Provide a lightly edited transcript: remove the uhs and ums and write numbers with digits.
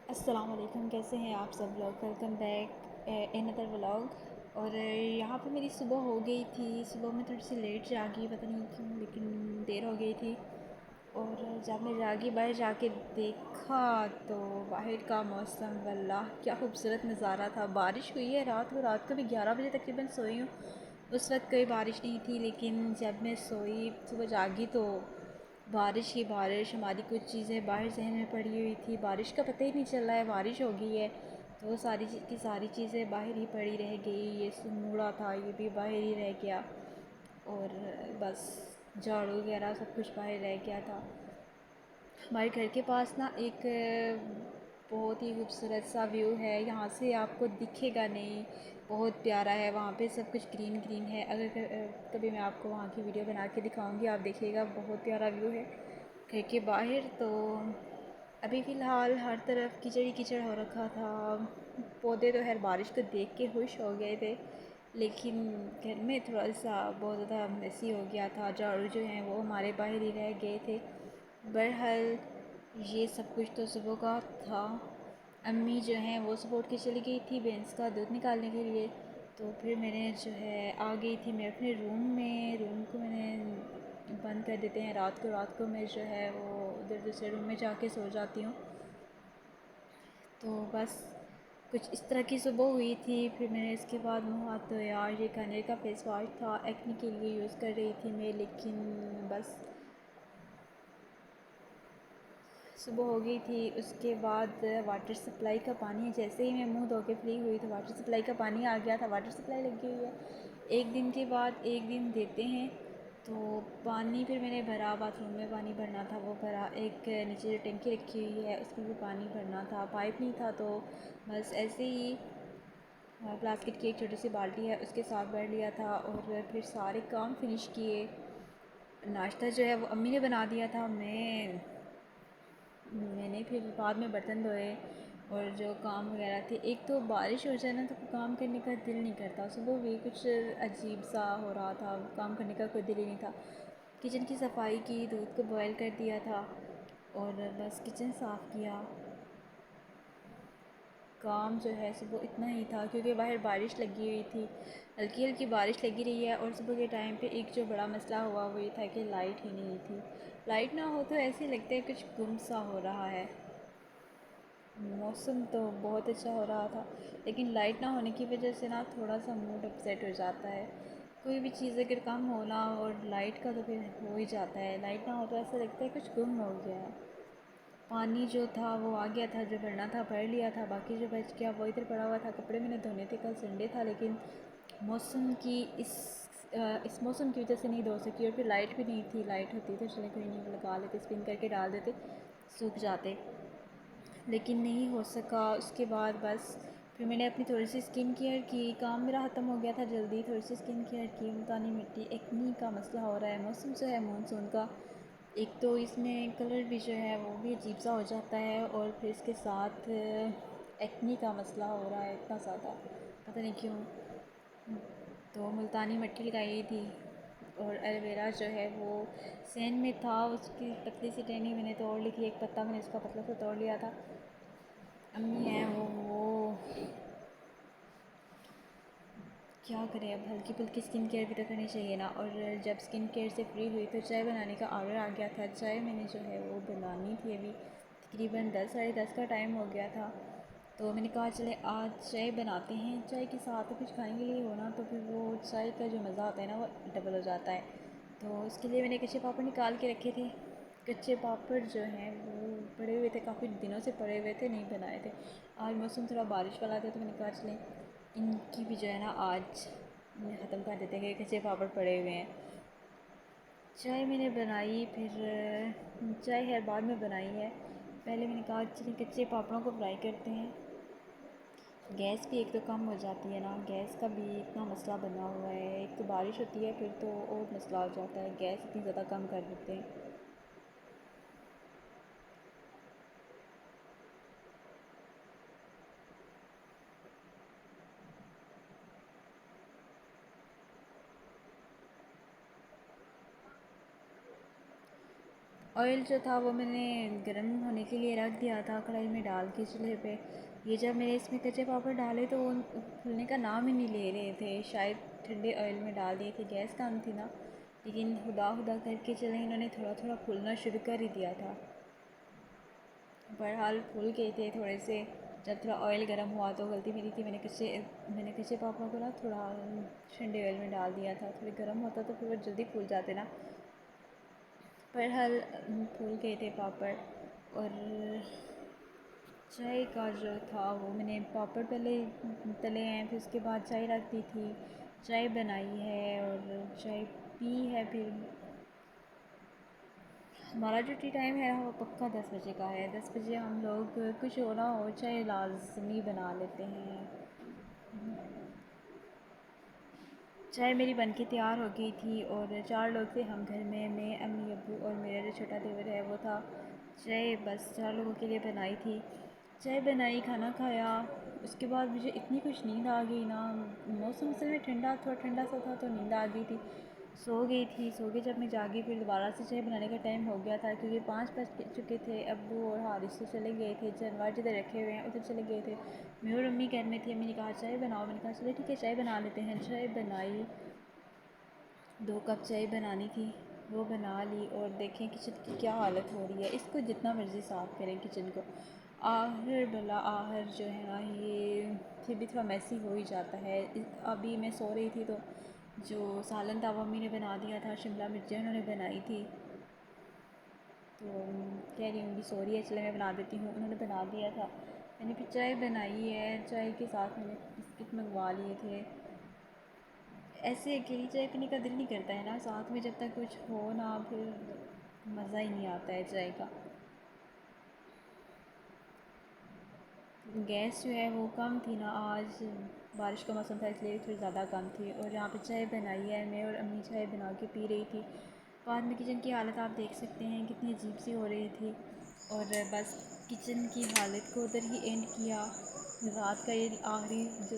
السلام علیکم، کیسے ہیں آپ سب لوگ؟ Welcome back in other vlog. اور یہاں پہ میری صبح ہو گئی تھی، صبح میں تھوڑی سی لیٹ جاگی، پتہ نہیں کیوں لیکن دیر ہو گئی تھی۔ اور جب میں جاگی باہر جا کے دیکھا تو باہر کا موسم واللہ کیا خوبصورت نظارہ تھا۔ بارش ہوئی ہے رات کو بھی 11 بجے تقریباً سوئی ہوں، اس وقت کوئی بارش نہیں تھی، لیکن جب میں سوئی صبح جاگی تو بارش ہی بارش، ہماری کچھ چیزیں باہر ذہن میں پڑی ہوئی تھی، بارش کا پتہ ہی نہیں چل رہا ہے بارش ہو گئی ہے، تو وہ ساری چیزیں باہر ہی پڑی رہ گئی۔ یہ سنگوڑا تھا یہ بھی باہر ہی رہ گیا، اور بس جھاڑو وغیرہ سب کچھ باہر رہ گیا تھا۔ ہمارے گھر کے پاس نا ایک بہت ہی خوبصورت سا ویو ہے، یہاں سے آپ کو دکھے گا نہیں، بہت پیارا ہے، وہاں پہ سب کچھ گرین گرین ہے۔ اگر کبھی میں آپ کو وہاں کی ویڈیو بنا کے دکھاؤں گی، آپ دیکھیے گا، بہت پیارا ویو ہے گھر کے باہر۔ تو ابھی فی الحال ہر طرف کیچڑ ہی کیچڑ ہو رکھا تھا، پودے تو خیر بارش کو دیکھ کے خوش ہو گئے تھے، لیکن گھر میں تھوڑا سا بہت زیادہ میسی ہو گیا تھا، جھاڑو جو ہیں وہ ہمارے باہر ہی رہ گئے تھے۔ بہرحال یہ سب کچھ تو صبح کا تھا۔ امی جو ہیں وہ صبح اٹھ کے چلی گئی تھی بھینس کا دودھ نکالنے کے لیے، تو پھر میں نے جو ہے آ گئی تھی میں اپنے روم کو میں نے بند کر دیتے ہیں رات کو میں جو ہے وہ ادھر دوسرے روم میں جا کے سو جاتی ہوں۔ تو بس کچھ اس طرح کی صبح ہوئی تھی۔ پھر میں نے اس کے بعد منہ ہاتھ دھویا، یہ گارنیر کا فیس واش تھا، ایکنی کے لیے یوز کر رہی تھی میں، لیکن بس صبح ہو گئی تھی۔ اس کے بعد واٹر سپلائی کا پانی، جیسے ہی میں منہ دھو کے فری ہوئی تو واٹر سپلائی کا پانی آ گیا تھا، واٹر سپلائی لگی ہوئی ہے، ایک دن کے بعد ایک دن دیتے ہیں۔ تو پانی پھر میں نے بھرا، باتھ روم میں پانی بھرنا تھا وہ بھرا، ایک نیچے جو ٹنکی رکھی ہوئی ہے اس میں بھی پانی بھرنا تھا، پائپ نہیں تھا تو بس ایسے ہی پلاسٹک کی ایک چھوٹی سی بالٹی ہے اس کے ساتھ بھر لیا تھا، اور پھر سارے کام فنش کیے۔ ناشتہ جو ہے وہ امی نے بنا دیا تھا، میں نے پھر بعد میں برتن دھوئے اور جو کام وغیرہ تھے۔ ایک تو بارش ہو جائے نا تو کام کرنے کا دل نہیں کرتا، صبح بھی کچھ عجیب سا ہو رہا تھا، کام کرنے کا کوئی دل ہی نہیں تھا۔ کچن کی صفائی کی، دودھ کو بوائل کر دیا تھا اور بس کچن صاف کیا۔ کام جو ہے صبح اتنا ہی تھا کیونکہ باہر بارش لگی ہوئی تھی، ہلکی ہلکی بارش لگی رہی ہے، اور صبح کے ٹائم پہ ایک جو بڑا مسئلہ ہوا وہ یہ تھا کہ لائٹ ہی نہیں تھی۔ لائٹ نہ ہو تو ایسے لگتا ہے کچھ گم سا ہو رہا ہے۔ موسم تو بہت اچھا ہو رہا تھا، لیکن لائٹ نہ ہونے کی وجہ سے نا تھوڑا سا موڈ اپسیٹ ہو جاتا ہے۔ کوئی بھی چیز اگر کم ہونا اور لائٹ کا تو پھر ہو ہی جاتا ہے، لائٹ نہ ہو تو ایسا لگتا ہے کچھ گم ہو گیا ہے۔ پانی جو تھا وہ آ گیا تھا، جو بھرنا تھا بھر لیا تھا، باقی جو بچ گیا وہ ادھر پڑا ہوا تھا۔ کپڑے میں نے دھونے تھے، کل سنڈے تھا، لیکن موسم کی اس موسم کی وجہ سے نہیں دھو سکی، اور پھر لائٹ بھی نہیں تھی، لائٹ ہوتی تو چلے کوئی نہیں لگا لیتے، اسپن کر کے ڈال دیتے، سوکھ جاتے، لیکن نہیں ہو سکا۔ اس کے بعد بس پھر میں نے اپنی تھوڑی سی اسکن کیئر کی، کام میرا ختم ہو گیا تھا جلدی، تھوڑی سی اسکن کیئر کی۔ ملتانی مٹی ایکنی کا مسئلہ ہو رہا ہے، موسم جو ہے مونسون کا، ایک تو اس میں کلر بھی جو ہے وہ بھی عجیب سا ہو جاتا ہے، اور پھر اس کے ساتھ ایکنی کا مسئلہ ہو رہا ہے اتنا زیادہ، پتہ نہیں کیوں۔ تو ملتانی مٹی لگائی تھی، اور ایلو ویرا جو ہے وہ سین میں تھا، اس کی پتلی سی ٹہنی میں نے توڑ لی تھی، ایک پتا میں نے اس کا پتلا سا توڑ لیا تھا۔ امی ہیں وہ کیا کریں، اب ہلکی پھلکی اسکن کیئر بھی تو کرنی چاہیے نا۔ اور جب اسکن کیئر سے فری ہوئی تو چائے بنانے کا آرڈر آ گیا تھا، چائے میں نے جو ہے وہ بنانی تھی، ابھی تقریباً 10 ساڑھے 10 کا ٹائم ہو گیا تھا، تو میں نے کہا چلے آج چائے بناتے ہیں، چائے کے ساتھ کچھ کھانے کے لیے ہونا تو پھر وہ چائے کا جو مزہ ہوتا ہے نا وہ ڈبل ہو جاتا ہے۔ تو اس کے لیے میں نے کچے پاپڑ نکال کے رکھے تھے، کچے پاپڑ جو ہیں وہ پڑے ہوئے تھے، کافی دنوں سے پڑے ہوئے تھے، نہیں بنائے تھے، آج موسم تھوڑا بارش والا تھا تو میں نے کہا چلیں ان کی بھی جو ہے نا آج ختم کر دیتے ہیں کہ کچے پاپڑ پڑے ہوئے ہیں۔ چائے میں نے بنائی، پھر چائے خیر بعد میں بنائی ہے، پہلے میں نے کہا چلیں کچے پاپڑوں کو فرائی کرتے ہیں، گیس بھی ایک تو کم ہو جاتی ہے نا، گیس کا بھی اتنا مسئلہ بنا ہوا ہے، ایک تو بارش ہوتی ہے پھر تو اور مسئلہ ہو جاتا ہے، گیس اتنی زیادہ کم کر دیتے ہیں۔ آئل جو تھا وہ میں نے گرم ہونے کے لیے رکھ دیا تھا کڑھائی میں ڈال کے چولہے پہ. یہ جب میں نے اس میں کچے پاپڑ ڈالے تو وہ کھلنے کا نام ہی نہیں لے رہے تھے. شاید ٹھنڈے آئل میں ڈال دیے تھے, گیس کم تھی نا, لیکن خدا خدا کر کے چلیں انہوں نے تھوڑا تھوڑا پھولنا شروع کر ہی دیا تھا. بہرحال پھول گئے تھے تھوڑے سے. جب تھوڑا آئل گرم ہوا تو غلطی میری تھی, میں نے کچے پاپڑ کو نا تھوڑا ٹھنڈے آئل میں ڈال دیا تھا. تھوڑے گرم ہوتا تو پھر وہ جلدی پھول جاتے نا. بہرحال پھول گئے تھے پاپڑ. اور چائے کا جو تھا وہ میں نے پاپڑ پہلے تلے ہیں, پھر اس کے بعد چائے رکھ دی تھی, چائے بنائی ہے اور چائے پی ہے. پھر ہمارا جو ٹی ٹائم ہے وہ پکا 10 بجے کا ہے. 10 بجے ہم لوگ کچھ ہو نہ ہو چائے لازمی بنا لیتے ہیں. چائے میری بن کے تیار ہو گئی تھی اور 4 لوگ تھے ہم گھر میں امی ابو اور میرا جو چھوٹا دیور ہے وہ تھا. چائے بس 4 لوگوں کے لیے بنائی تھی. چائے بنائی, کھانا کھایا. اس کے بعد مجھے اتنی کچھ نیند آ گئی نا, موسم اصل میں تھوڑا ٹھنڈا سا تھا تو نیند آ گئی تھی. سو گئی تھی. سو کے جب میں جاگی پھر دوبارہ سے چائے بنانے کا ٹائم ہو گیا تھا کیونکہ 5 بج چکے تھے. ابو اور حارث تو چلے گئے تھے, جانور جدھر رکھے ہوئے ہیں ادھر چلے گئے تھے. میں اور امی گھر میں تھی. امی نے کہا چائے بناؤ, میں نے کہا چلو ٹھیک ہے چائے بنا لیتے ہیں. چائے بنائی, 2 کپ چائے بنانی تھی وہ بنا لی. اور دیکھیں کچن کی کیا حالت ہو رہی ہے. اس کو جتنا مرضی صاف کریں کچن کو, آخر بلا آخر جو ہے نا یہ پھر بھی تھوڑا میسی ہو ہی جاتا ہے. ابھی میں سو رہی تھی تو جو سالن تھا وہ امی نے بنا دیا تھا, شملہ مرچیں انہوں نے بنائی تھی. تو کہہ رہی ہوں گی سو رہی ہے چلے میں بنا دیتی ہوں. انہوں نے بنا دیا تھا. میں نے پھر چائے بنائی ہے. چائے کے ساتھ میں نے بسکٹ منگوا لیے تھے. ایسے اکیلی چائے پینے کا دل نہیں کرتا ہے نا, ساتھ میں جب تک کچھ ہو نا پھر مزہ ہی نہیں آتا ہے چائے کا. گیس جو ہے وہ کم تھی نا, آج بارش کا موسم تھا اس لیے تھوڑی زیادہ کم تھی. اور یہاں پہ چائے بنائی ہے میں اور امی چائے بنا کے پی رہی تھی. بعد میں کچن کی حالت آپ دیکھ سکتے ہیں کتنی عجیب سی ہو رہی تھی. اور بس کچن کی حالت کو ادھر ہی اینڈ کیا. رات کا یہ آخری جو